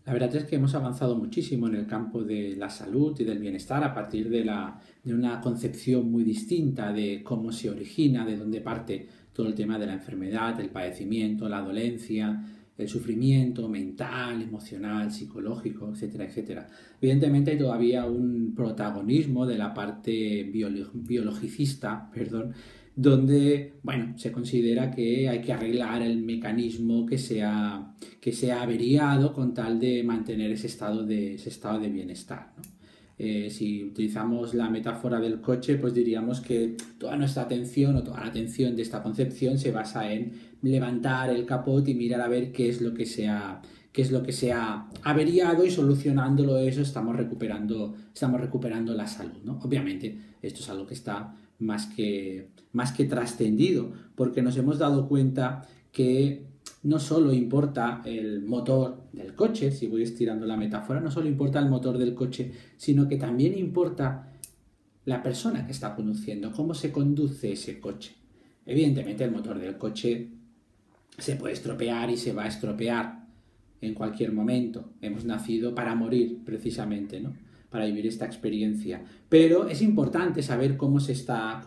La verdad es que hemos avanzado muchísimo en el campo de la salud y del bienestar a partir de una concepción muy distinta de cómo se origina, de dónde parte todo el tema de la enfermedad, el padecimiento, la dolencia, el sufrimiento mental, emocional, psicológico, etcétera, etcétera. Evidentemente hay todavía un protagonismo de la parte biologicista, perdón, donde, bueno, se considera que hay que arreglar el mecanismo que sea averiado con tal de mantener ese estado de bienestar, ¿no? Si utilizamos la metáfora del coche, pues diríamos que toda nuestra atención o toda la atención de esta concepción se basa en levantar el capot y mirar a ver qué es lo que se ha averiado, y solucionándolo eso estamos recuperando la salud, ¿no? Obviamente esto es algo que está más que trascendido, porque nos hemos dado cuenta que no solo importa el motor del coche, si voy estirando la metáfora, no solo importa el motor del coche, sino que también importa la persona que está conduciendo, cómo se conduce ese coche. Evidentemente el motor del coche se puede estropear y se va a estropear en cualquier momento. Hemos nacido para morir, precisamente, ¿no? Para vivir esta experiencia. Pero es importante saber cómo se está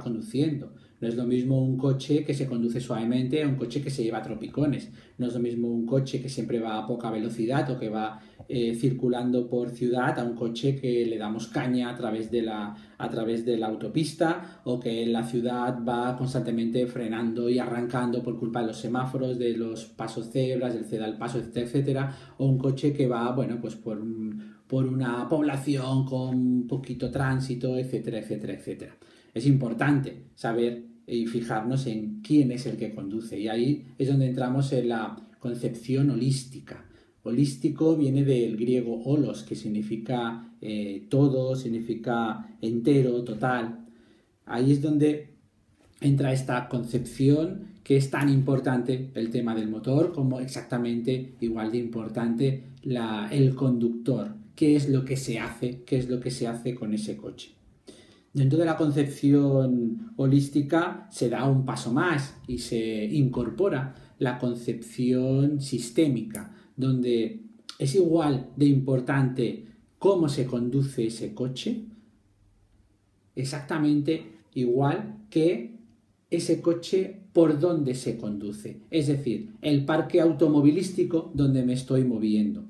conduciendo. No es lo mismo un coche que se conduce suavemente a un coche que se lleva a tropicones. No es lo mismo un coche que siempre va a poca velocidad o que va circulando por ciudad a un coche que le damos caña a través de la autopista, o que en la ciudad va constantemente frenando y arrancando por culpa de los semáforos, de los pasos cebras, del ceda al paso, etcétera, etcétera, o un coche que va, bueno, pues por una población con poquito tránsito, etcétera, etcétera, etcétera. Es importante saber y fijarnos en quién es el que conduce, y ahí es donde entramos en la concepción holística. Holístico viene del griego holos, que significa todo, significa entero, total. Ahí es donde entra esta concepción, que es tan importante el tema del motor como exactamente igual de importante el conductor. ¿Qué es lo que se hace? ¿Qué es lo que se hace con ese coche? Dentro de la concepción holística se da un paso más y se incorpora la concepción sistémica, donde es igual de importante cómo se conduce ese coche, exactamente igual que ese coche por dónde se conduce. Es decir, el parque automovilístico donde me estoy moviendo.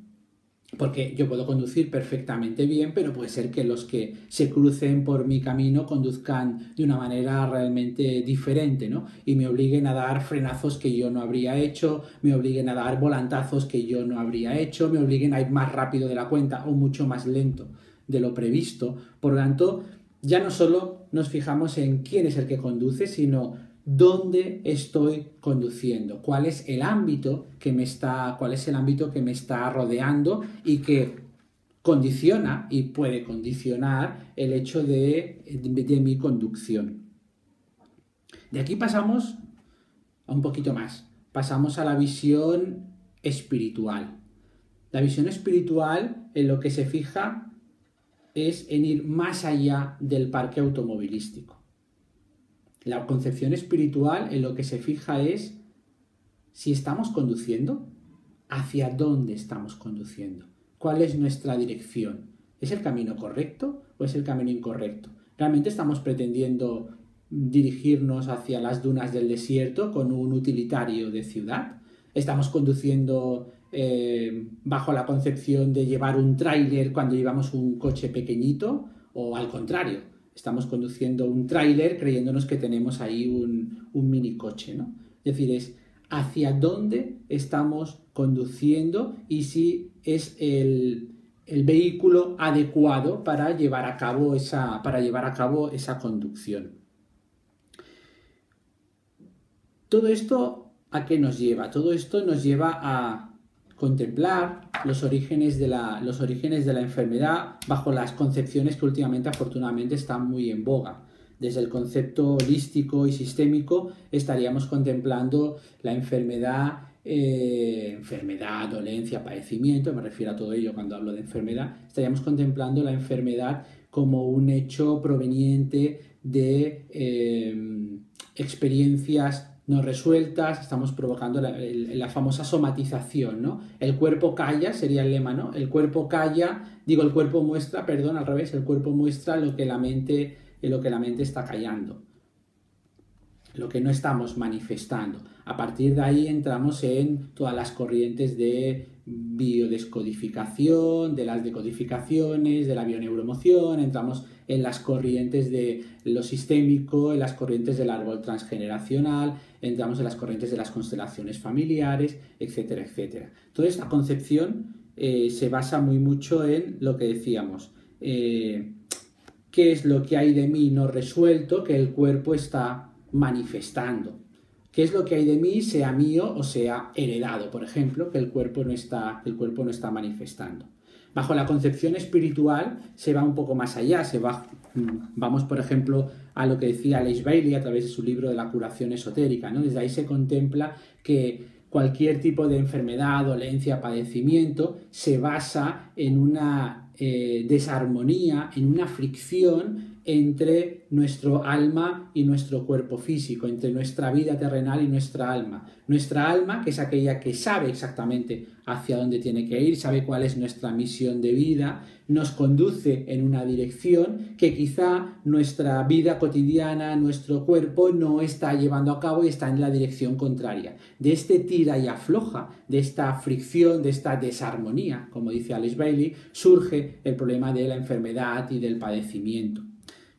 Porque yo puedo conducir perfectamente bien, pero puede ser que los que se crucen por mi camino conduzcan de una manera realmente diferente, ¿no? Y me obliguen a dar frenazos que yo no habría hecho, me obliguen a dar volantazos que yo no habría hecho, me obliguen a ir más rápido de la cuenta o mucho más lento de lo previsto. Por lo tanto, ya no solo nos fijamos en quién es el que conduce, sino dónde estoy conduciendo, cuál es el ámbito cuál es el ámbito que me está rodeando y que condiciona y puede condicionar el hecho de mi conducción. De aquí pasamos a un poquito más, pasamos a la visión espiritual. La visión espiritual en lo que se fija es en ir más allá del parque automovilístico. La concepción espiritual en lo que se fija es si estamos conduciendo, hacia dónde estamos conduciendo, cuál es nuestra dirección. ¿Es el camino correcto o es el camino incorrecto? ¿Realmente estamos pretendiendo dirigirnos hacia las dunas del desierto con un utilitario de ciudad? ¿Estamos conduciendo bajo la concepción de llevar un tráiler cuando llevamos un coche pequeñito? ¿O al contrario, estamos conduciendo un tráiler creyéndonos que tenemos ahí un mini coche, ¿no? Es decir, es hacia dónde estamos conduciendo y si es el vehículo adecuado para llevar a cabo esa conducción. ¿Todo esto a qué nos lleva? Todo esto nos lleva a contemplar los orígenes de la enfermedad bajo las concepciones que últimamente afortunadamente están muy en boga. Desde el concepto holístico y sistémico estaríamos contemplando la enfermedad, dolencia, padecimiento, me refiero a todo ello cuando hablo de enfermedad, estaríamos contemplando la enfermedad como un hecho proveniente de experiencias no resueltas, estamos provocando la famosa somatización, ¿no? El cuerpo calla, sería el lema, ¿no? El cuerpo calla, el cuerpo muestra, perdón, al revés, el cuerpo muestra lo que la mente está callando, lo que no estamos manifestando. A partir de ahí entramos en todas las corrientes de biodescodificación, de las decodificaciones, de la bioneuroemoción, entramos en las corrientes de lo sistémico, en las corrientes del árbol transgeneracional, entramos en las corrientes de las constelaciones familiares, etcétera, etcétera. Toda esta concepción se basa muy mucho en lo que decíamos, qué es lo que hay de mí no resuelto que el cuerpo está manifestando. ¿Qué es lo que hay de mí, sea mío o sea heredado, por ejemplo, que el cuerpo no está manifestando? Bajo la concepción espiritual se va un poco más allá, vamos, por ejemplo, a lo que decía Alice Bailey a través de su libro de la curación esotérica, ¿no? Desde ahí se contempla que cualquier tipo de enfermedad, dolencia, padecimiento se basa en una desarmonía, en una fricción entre nuestro alma y nuestro cuerpo físico, entre nuestra vida terrenal y nuestra alma. Nuestra alma, que es aquella que sabe exactamente hacia dónde tiene que ir, sabe cuál es nuestra misión de vida, nos conduce en una dirección que quizá nuestra vida cotidiana, nuestro cuerpo no está llevando a cabo y está en la dirección contraria. De este tira y afloja, de esta fricción, de esta desarmonía, como dice Alice Bailey, surge el problema de la enfermedad y del padecimiento.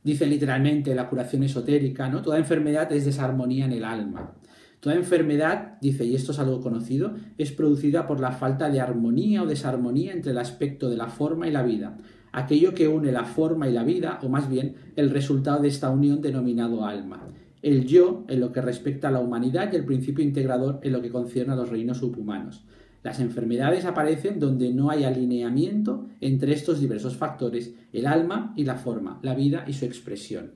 Dice literalmente la curación esotérica, ¿no? Toda enfermedad es desarmonía en el alma. Toda enfermedad, dice, y esto es algo conocido, es producida por la falta de armonía o desarmonía entre el aspecto de la forma y la vida. Aquello que une la forma y la vida, o más bien el resultado de esta unión denominado alma. El yo en lo que respecta a la humanidad y el principio integrador en lo que concierne a los reinos subhumanos. Las enfermedades aparecen donde no hay alineamiento entre estos diversos factores, el alma y la forma, la vida y su expresión.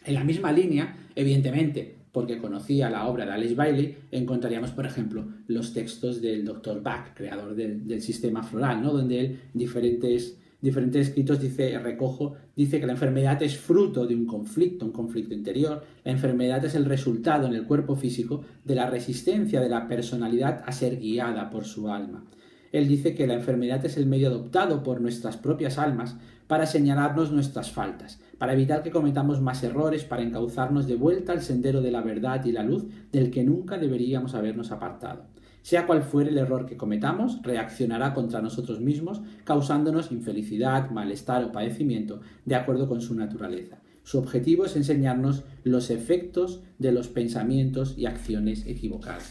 En la misma línea, evidentemente, porque conocía la obra de Alice Bailey, encontraríamos, por ejemplo, los textos del Dr. Bach, creador del sistema floral, ¿no? Donde él, diferentes escritos dice que la enfermedad es fruto de un conflicto interior. La enfermedad es el resultado en el cuerpo físico de la resistencia de la personalidad a ser guiada por su alma. Él dice que la enfermedad es el medio adoptado por nuestras propias almas para señalarnos nuestras faltas, para evitar que cometamos más errores, para encauzarnos de vuelta al sendero de la verdad y la luz del que nunca deberíamos habernos apartado. Sea cual fuere el error que cometamos, reaccionará contra nosotros mismos, causándonos infelicidad, malestar o padecimiento, de acuerdo con su naturaleza. Su objetivo es enseñarnos los efectos de los pensamientos y acciones equivocadas.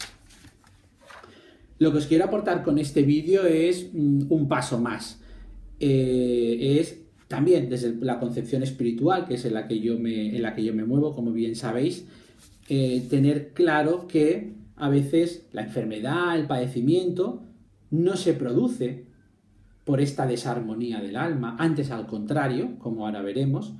Lo que os quiero aportar con este vídeo es un paso más. Es también desde la concepción espiritual, que es en la que yo me muevo, como bien sabéis, tener claro que a veces la enfermedad, el padecimiento, no se produce por esta desarmonía del alma, antes al contrario, como ahora veremos,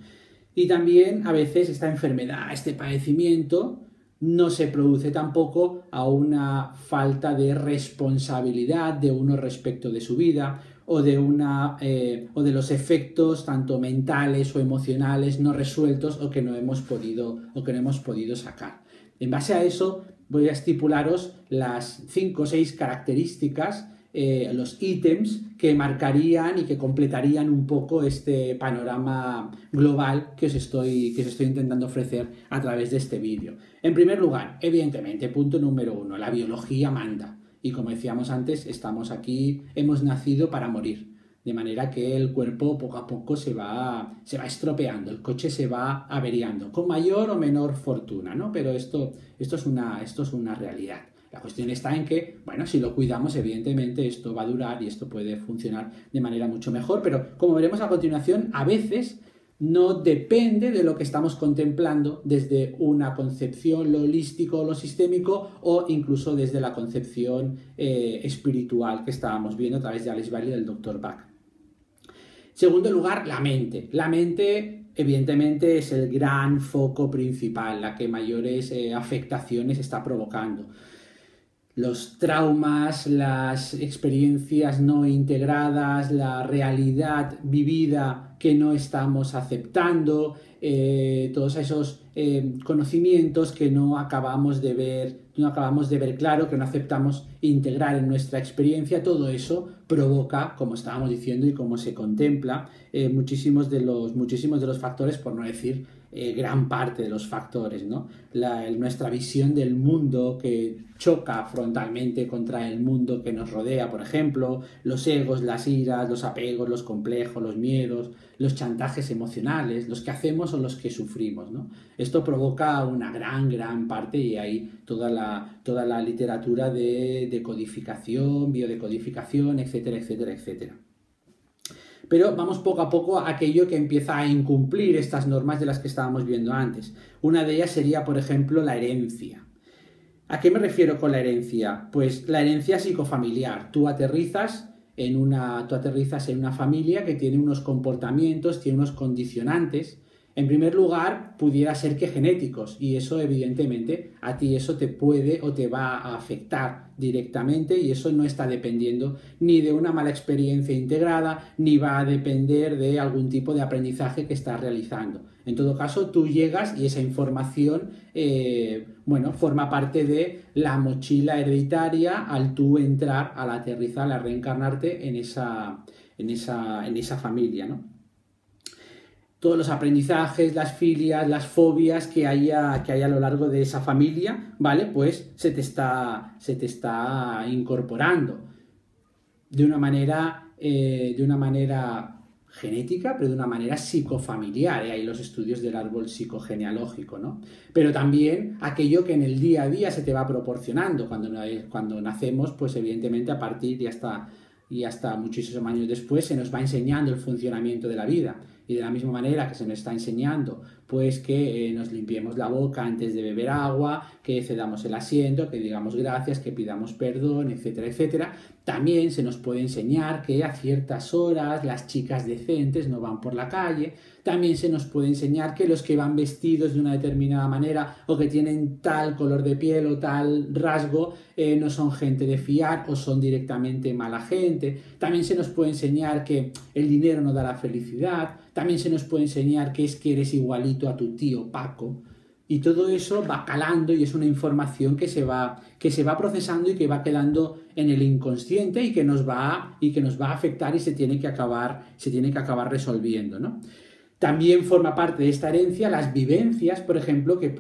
y también a veces esta enfermedad, este padecimiento, no se produce tampoco a una falta de responsabilidad de uno respecto de su vida o de los efectos tanto mentales o emocionales no resueltos o que no hemos podido sacar. En base a eso voy a estipularos las 5 o 6 características, los ítems que marcarían y que completarían un poco este panorama global que os estoy intentando ofrecer a través de este vídeo. En primer lugar, evidentemente, punto número 1, la biología manda. Y como decíamos antes, estamos aquí, hemos nacido para morir. De manera que el cuerpo poco a poco se va estropeando, el coche se va averiando, con mayor o menor fortuna, ¿no? Pero esto es una realidad. La cuestión está en que, bueno, si lo cuidamos, evidentemente esto va a durar y esto puede funcionar de manera mucho mejor, pero como veremos a continuación, a veces no depende de lo que estamos contemplando desde una concepción, lo holístico, lo sistémico o incluso desde la concepción espiritual que estábamos viendo a través de Alice Bailey y del Dr. Bach. Segundo lugar, la mente. La mente, evidentemente, es el gran foco principal, la que mayores afectaciones está provocando. Los traumas, las experiencias no integradas, la realidad vivida que no estamos aceptando, todos esos conocimientos que no acabamos de ver claro, que no aceptamos integrar en nuestra experiencia. Todo eso provoca, como estábamos diciendo y como se contempla, muchísimos de los factores, por no decir gran parte de los factores, ¿no? Nuestra visión del mundo que choca frontalmente contra el mundo que nos rodea, por ejemplo, los egos, las iras, los apegos, los complejos, los miedos, los chantajes emocionales, los que hacemos o los que sufrimos, ¿no? Esto provoca una gran parte, y hay toda la literatura de decodificación, biodecodificación, etcétera, etcétera, etcétera. Pero vamos poco a poco a aquello que empieza a incumplir estas normas de las que estábamos viendo antes. Una de ellas sería, por ejemplo, la herencia. ¿A qué me refiero con la herencia? Pues la herencia psicofamiliar. Tú aterrizas en una familia que tiene unos comportamientos, tiene unos condicionantes. En primer lugar, pudiera ser que genéticos, y eso evidentemente a ti eso te puede o te va a afectar directamente, y eso no está dependiendo ni de una mala experiencia integrada, ni va a depender de algún tipo de aprendizaje que estás realizando. En todo caso, tú llegas y esa información forma parte de la mochila hereditaria al tú entrar, al aterrizar, al reencarnarte en esa familia, ¿no? Todos los aprendizajes, las filias, las fobias que haya a lo largo de esa familia, ¿vale? Pues se te está incorporando de una manera genética, pero de una manera psicofamiliar. Hay los estudios del árbol psicogenealógico, ¿no? Pero también aquello que en el día a día se te va proporcionando. Cuando nacemos, pues evidentemente a partir y hasta muchísimos años después se nos va enseñando el funcionamiento de la vida. Y de la misma manera que se nos está enseñando pues que nos limpiemos la boca antes de beber agua, que cedamos el asiento, que digamos gracias, que pidamos perdón, etcétera, etcétera. También se nos puede enseñar que a ciertas horas las chicas decentes no van por la calle. También se nos puede enseñar que los que van vestidos de una determinada manera o que tienen tal color de piel o tal rasgo no son gente de fiar o son directamente mala gente. También se nos puede enseñar que el dinero no da la felicidad. También se nos puede enseñar que es que eres igualito a tu tío Paco. Y todo eso va calando y es una información que se va procesando y que va quedando en el inconsciente y que nos va a afectar y se tiene que acabar resolviendo, ¿no? También forma parte de esta herencia las vivencias, por ejemplo, que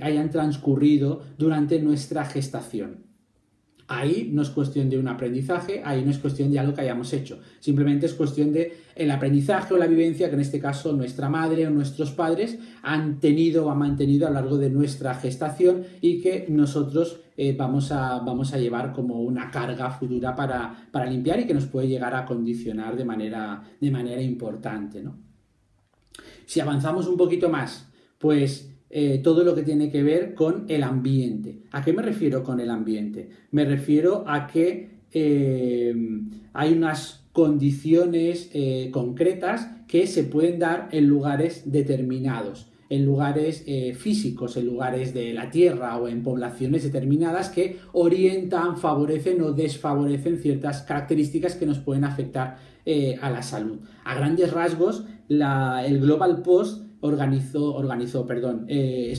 hayan transcurrido durante nuestra gestación. Ahí no es cuestión de un aprendizaje, ahí no es cuestión de algo que hayamos hecho. Simplemente es cuestión de el aprendizaje o la vivencia que en este caso nuestra madre o nuestros padres han tenido o han mantenido a lo largo de nuestra gestación y que nosotros vamos a llevar como una carga futura para limpiar y que nos puede llegar a condicionar de manera importante, ¿no? Si avanzamos un poquito más, pues todo lo que tiene que ver con el ambiente. ¿A qué me refiero con el ambiente? Me refiero a que hay unas condiciones concretas que se pueden dar en lugares determinados, en lugares físicos, en lugares de la Tierra o en poblaciones determinadas que orientan, favorecen o desfavorecen ciertas características que nos pueden afectar a la salud. A grandes rasgos, el Global Post esto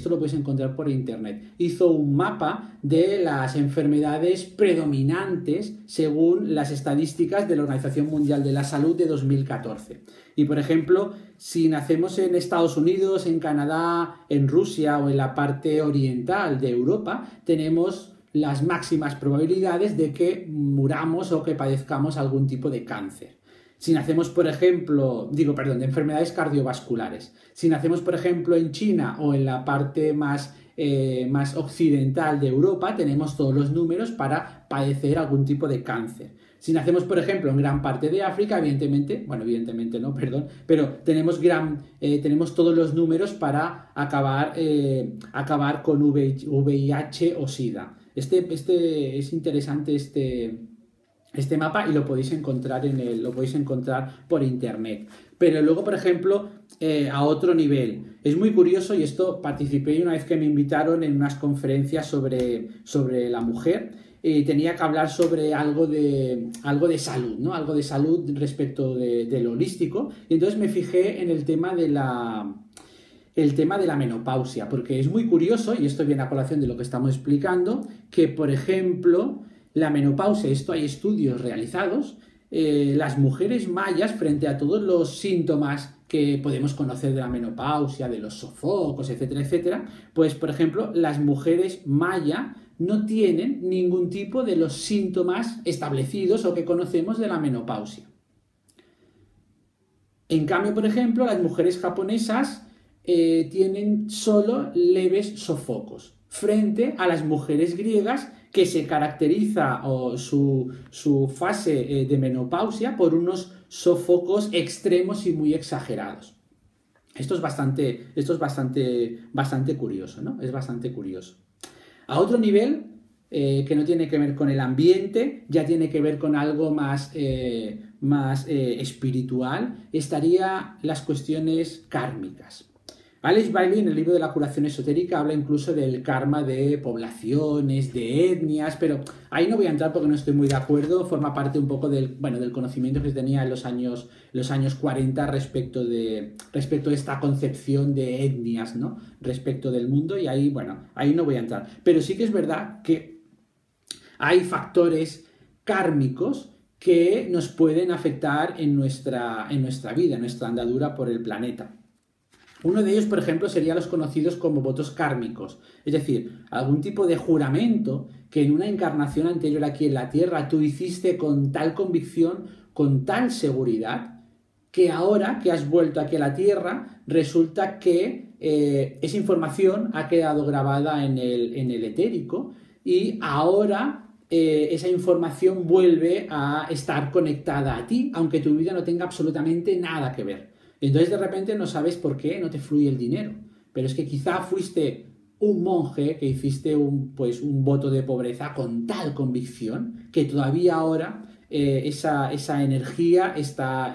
lo podéis encontrar por internet, hizo un mapa de las enfermedades predominantes según las estadísticas de la Organización Mundial de la Salud de 2014. Y por ejemplo, si nacemos en Estados Unidos, en Canadá, en Rusia o en la parte oriental de Europa, tenemos las máximas probabilidades de que muramos o que padezcamos algún tipo de cáncer. Si nacemos, por ejemplo, de enfermedades cardiovasculares. Si nacemos, por ejemplo, en China o en la parte más occidental de Europa, tenemos todos los números para padecer algún tipo de cáncer. Si nacemos, por ejemplo, en gran parte de África, pero tenemos todos los números para acabar con VIH o SIDA. Es interesante este mapa y lo podéis encontrar por internet. Pero luego, por ejemplo, a otro nivel. Es muy curioso y esto participé una vez que me invitaron en unas conferencias sobre la mujer. tenía que hablar sobre algo de salud, ¿no? Algo de salud respecto de lo holístico. Y entonces me fijé en el tema de la menopausia, porque es muy curioso, y esto viene a colación de lo que estamos explicando, que, por ejemplo, la menopausia, esto hay estudios realizados, las mujeres mayas, frente a todos los síntomas que podemos conocer de la menopausia, de los sofocos, etcétera, etcétera, pues, por ejemplo, las mujeres mayas no tienen ningún tipo de los síntomas establecidos o que conocemos de la menopausia. En cambio, por ejemplo, las mujeres japonesas tienen solo leves sofocos, frente a las mujeres griegas que se caracteriza su fase de menopausia por unos sofocos extremos y muy exagerados. Esto es bastante curioso, ¿no? Es bastante curioso. A otro nivel, que no tiene que ver con el ambiente, ya tiene que ver con algo más espiritual, estarían las cuestiones kármicas. Alice Bailey, en el libro de la curación esotérica, habla incluso del karma de poblaciones, de etnias, pero ahí no voy a entrar porque no estoy muy de acuerdo, forma parte un poco del conocimiento que se tenía en los años 40 respecto de esta concepción de etnias, ¿no? Respecto del mundo, y ahí no voy a entrar. Pero sí que es verdad que hay factores kármicos que nos pueden afectar en nuestra vida, en nuestra andadura por el planeta. Uno de ellos, por ejemplo, serían los conocidos como votos kármicos, es decir, algún tipo de juramento que en una encarnación anterior aquí en la Tierra tú hiciste con tal convicción, con tal seguridad, que ahora que has vuelto aquí a la Tierra, resulta que esa información ha quedado grabada en el etérico y ahora esa información vuelve a estar conectada a ti, aunque tu vida no tenga absolutamente nada que ver. Entonces de repente no sabes por qué no te fluye el dinero, pero es que quizá fuiste un monje que hiciste un voto de pobreza con tal convicción que todavía ahora esa energía está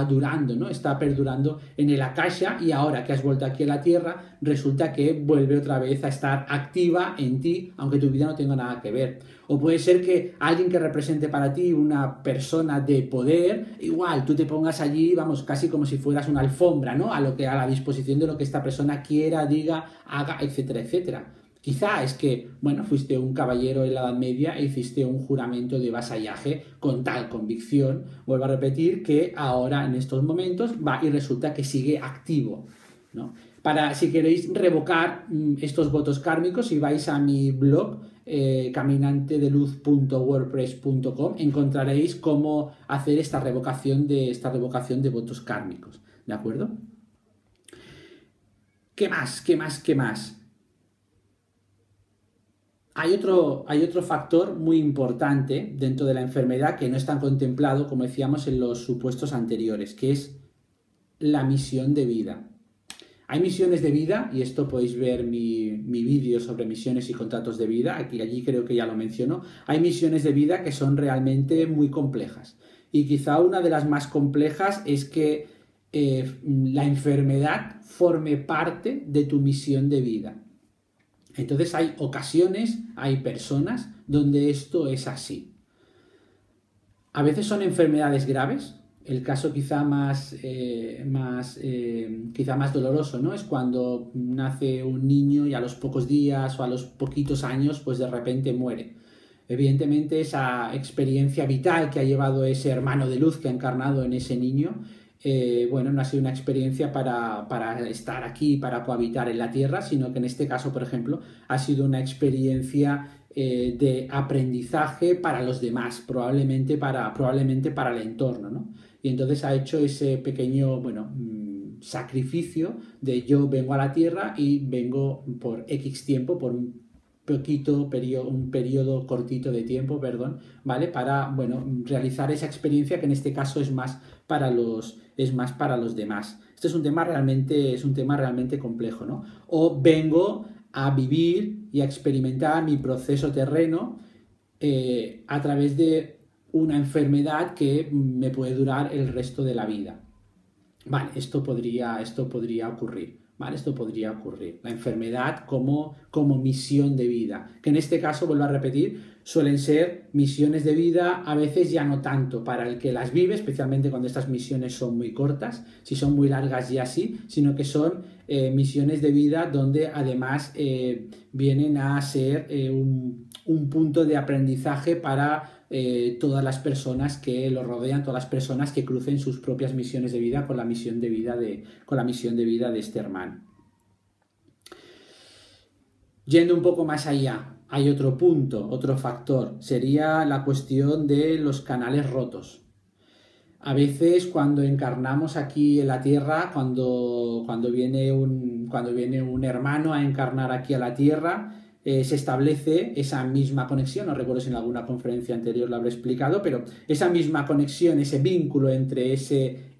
durando, ¿no? Está perdurando en el Akasha, y ahora que has vuelto aquí a la Tierra resulta que vuelve otra vez a estar activa en ti, aunque tu vida no tenga nada que ver. O puede ser que alguien que represente para ti una persona de poder, igual tú te pongas allí, vamos, casi como si fueras una alfombra, ¿no? A la disposición de lo que esta persona quiera, diga, haga, etcétera, etcétera. Quizá es que, fuiste un caballero en la Edad Media e hiciste un juramento de vasallaje con tal convicción, vuelvo a repetir, que ahora en estos momentos va y resulta que sigue activo, ¿no? Si queréis revocar estos votos kármicos, si vais a mi blog, caminantedeluz.wordpress.com, encontraréis cómo hacer esta revocación de votos kármicos, ¿de acuerdo? ¿Qué más? Hay otro factor muy importante dentro de la enfermedad que no es tan contemplado, como decíamos en los supuestos anteriores, que es la misión de vida. Hay misiones de vida, y esto podéis ver mi vídeo sobre misiones y contratos de vida, allí creo que ya lo menciono. Hay misiones de vida que son realmente muy complejas, y quizá una de las más complejas es que la enfermedad forme parte de tu misión de vida. Entonces hay ocasiones, hay personas donde esto es así. A veces son enfermedades graves. El caso quizá más doloroso, ¿no? Es cuando nace un niño y a los pocos días o a los poquitos años, pues de repente muere. Evidentemente esa experiencia vital que ha llevado ese hermano de luz que ha encarnado en ese niño, no ha sido una experiencia para estar aquí, para cohabitar en la Tierra, sino que en este caso, por ejemplo, ha sido una experiencia de aprendizaje para los demás, probablemente para el entorno, ¿no? Y entonces ha hecho ese pequeño, sacrificio de yo vengo a la Tierra y vengo por X tiempo, por un periodo cortito de tiempo, ¿vale? Para, realizar esa experiencia que en este caso es más para los demás. Este es un tema realmente complejo, ¿no? O vengo a vivir y a experimentar mi proceso terreno a través de una enfermedad que me puede durar el resto de la vida. Vale, esto podría ocurrir, ¿vale? Esto podría ocurrir. La enfermedad como misión de vida, que en este caso, vuelvo a repetir, suelen ser misiones de vida, a veces ya no tanto para el que las vive, especialmente cuando estas misiones son muy cortas, si son muy largas ya sí, sino que son misiones de vida donde además vienen a ser un punto de aprendizaje para todas las personas que lo rodean, todas las personas que crucen sus propias misiones de vida con la misión de vida de este hermano. Yendo un poco más allá, hay otro punto, otro factor, sería la cuestión de los canales rotos. A veces cuando encarnamos aquí en la Tierra, cuando viene un hermano a encarnar aquí a la Tierra, se establece esa misma conexión, no recuerdo si en alguna conferencia anterior lo habré explicado, pero esa misma conexión, ese vínculo entre ese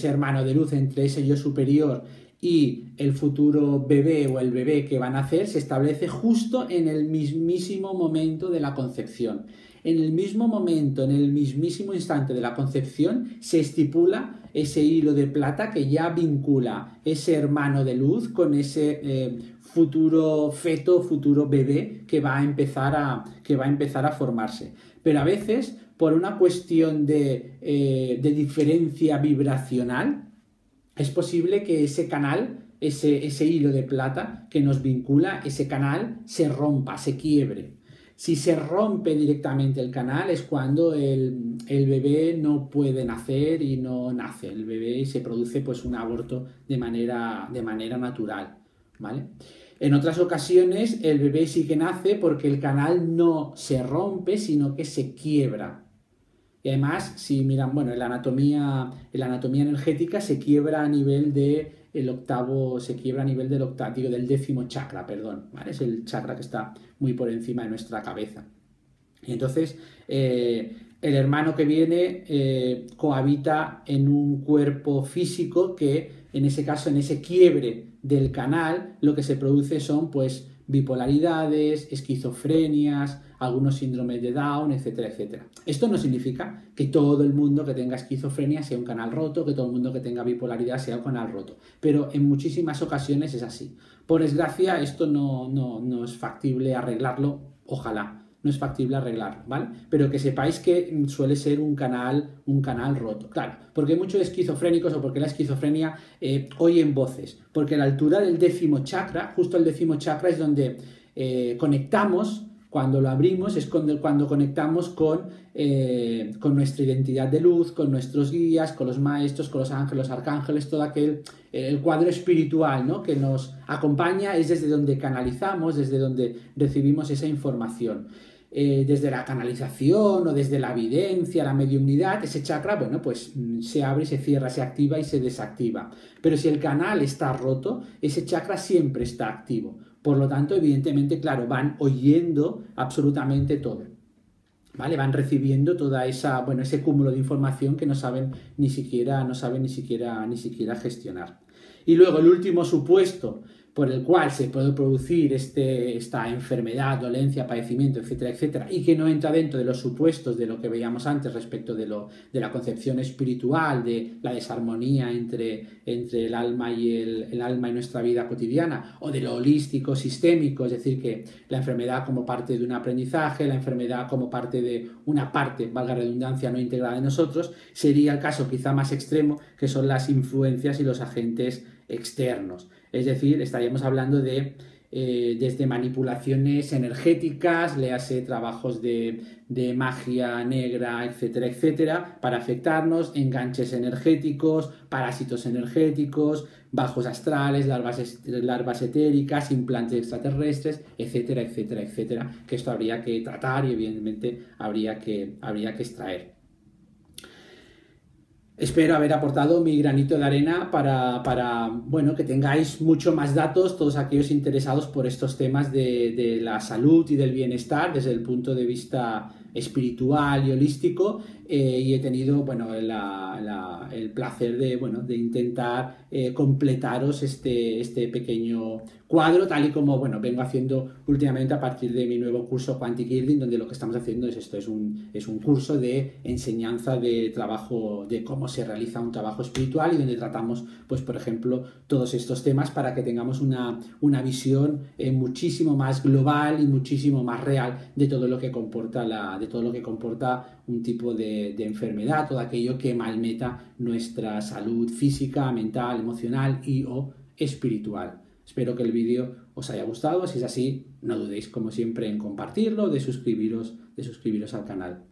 hermano de luz, entre ese yo superior y el futuro bebé o el bebé que van a nacer, se establece justo en el mismísimo momento de la concepción. En el mismo momento, en el mismísimo instante de la concepción, se estipula ese hilo de plata que ya vincula ese hermano de luz con ese futuro feto, futuro bebé que va a empezar a formarse. Pero a veces, por una cuestión de diferencia vibracional, es posible que ese canal, ese hilo de plata que nos vincula, ese canal se rompa, se quiebre. Si se rompe directamente el canal es cuando el bebé no puede nacer y no nace el bebé y se produce pues un aborto de manera natural, ¿vale? En otras ocasiones el bebé sí que nace porque el canal no se rompe, sino que se quiebra. Y además, si miran, bueno, en la anatomía energética se quiebra a nivel del 10º chakra, perdón, ¿vale? Es el chakra que está muy por encima de nuestra cabeza. Y entonces, el hermano que viene cohabita en un cuerpo físico que, en ese caso, en ese quiebre del canal, lo que se produce son, pues, bipolaridades, esquizofrenias, algunos síndromes de Down, etcétera, etcétera. Esto no significa que todo el mundo que tenga esquizofrenia sea un canal roto, que todo el mundo que tenga bipolaridad sea un canal roto, pero en muchísimas ocasiones es así. Por desgracia, esto no es factible arreglarlo, ojalá. No es factible arreglarlo, ¿vale? Pero que sepáis que suele ser un canal roto. Claro, porque hay muchos esquizofrénicos o porque la esquizofrenia oyen voces. Porque a la altura del 10º chakra, justo el 10º chakra es donde conectamos, cuando lo abrimos, es cuando conectamos con nuestra identidad de luz, con nuestros guías, con los maestros, con los ángeles, los arcángeles, todo el cuadro espiritual, ¿no?, que nos acompaña, es desde donde canalizamos, desde donde recibimos esa información. Desde la canalización o desde la evidencia, la mediumnidad, ese chakra, bueno, pues se abre, se cierra, se activa y se desactiva. Pero si el canal está roto, ese chakra siempre está activo. Por lo tanto, evidentemente, claro, van oyendo absolutamente todo, ¿vale? Van recibiendo toda ese cúmulo de información que no saben ni siquiera gestionar. Y luego el último supuesto por el cual se puede producir esta enfermedad, dolencia, padecimiento, etcétera, etcétera, y que no entra dentro de los supuestos de lo que veíamos antes respecto de la concepción espiritual, de la desarmonía entre el alma y nuestra vida cotidiana, o de lo holístico, sistémico, es decir, que la enfermedad como parte de un aprendizaje, la enfermedad como parte de una parte, valga la redundancia, no integrada en nosotros, sería el caso quizá más extremo, que son las influencias y los agentes externos. Es decir, estaríamos hablando de desde manipulaciones energéticas, léase trabajos de magia negra, etcétera, etcétera, para afectarnos, enganches energéticos, parásitos energéticos, bajos astrales, larvas etéricas, implantes extraterrestres, etcétera, etcétera, etcétera, que esto habría que tratar y evidentemente habría que extraer. Espero haber aportado mi granito de arena para bueno, que tengáis mucho más datos, todos aquellos interesados por estos temas de la salud y del bienestar desde el punto de vista espiritual y holístico, y he tenido, bueno, el placer de, bueno, de intentar completaros este pequeño cuadro, tal y como, bueno, vengo haciendo últimamente a partir de mi nuevo curso Quantic Healing, donde lo que estamos haciendo es esto, es un curso de enseñanza de trabajo, de cómo se realiza un trabajo espiritual, y donde tratamos, pues, por ejemplo, todos estos temas para que tengamos una visión muchísimo más global y muchísimo más real de todo lo que comporta un tipo de enfermedad, todo aquello que malmeta nuestra salud física, mental, emocional y o espiritual. Espero que el vídeo os haya gustado. Si es así, no dudéis como siempre en compartirlo, de suscribiros al canal.